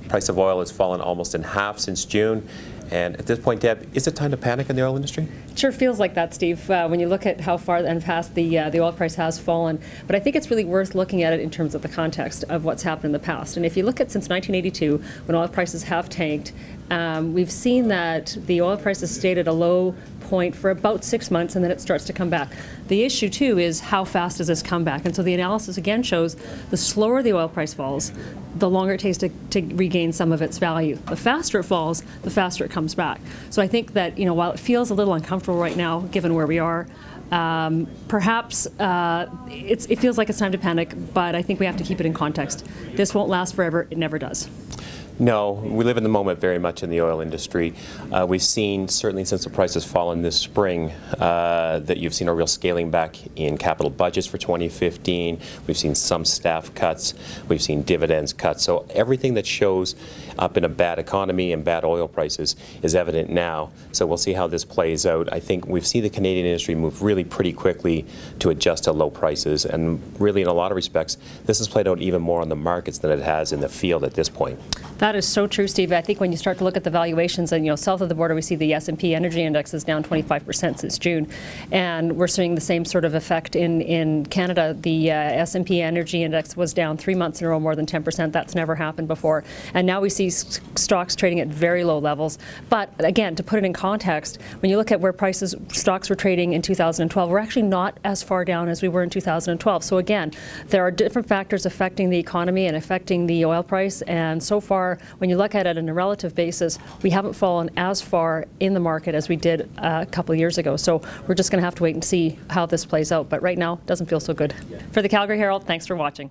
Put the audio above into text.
Price of oil has fallen almost in half since June. And at this point, Deb, is it time to panic in the oil industry? It sure feels like that, Steve, when you look at how far and fast the oil price has fallen. But I think it's really worth looking at it in terms of the context of what's happened in the past. And if you look at since 1982, when oil prices have tanked, we've seen that the oil price has stayed at a low point for about 6 months, and then it starts to come back. The issue, too, is how fast does this come back? And so the analysis, again, shows the slower the oil price falls, the longer it takes to regain some of its value. The faster it falls, the faster it comes back. So I think that, while it feels a little uncomfortable right now, given where we are, perhaps it feels like it's time to panic, but I think we have to keep it in context. This won't last forever. It never does. No, we live in the moment very much in the oil industry. We've seen, certainly since the price has fallen this spring, that you've seen a real scaling back in capital budgets for 2015. We've seen some staff cuts. We've seen dividends cut. So everything that shows up in a bad economy and bad oil prices is evident now. So we'll see how this plays out. I think we've seen the Canadian industry move really pretty quickly to adjust to low prices. And really, in a lot of respects, this has played out even more on the markets than it has in the field at this point. That is so true, Steve. I think when you start to look at the valuations, and south of the border, we see the S&P Energy Index is down 25% since June, and we're seeing the same sort of effect in Canada. The S&P Energy Index was down 3 months in a row, more than 10%. That's never happened before, and now we see stocks trading at very low levels. But again, to put it in context, when you look at where stocks were trading in 2012, we're actually not as far down as we were in 2012. So again, there are different factors affecting the economy and affecting the oil price, and so far, when you look at it on a relative basis, we haven't fallen as far in the market as we did a couple of years ago. So we're just going to have to wait and see how this plays out. But right now, it doesn't feel so good. For the Calgary Herald, thanks for watching.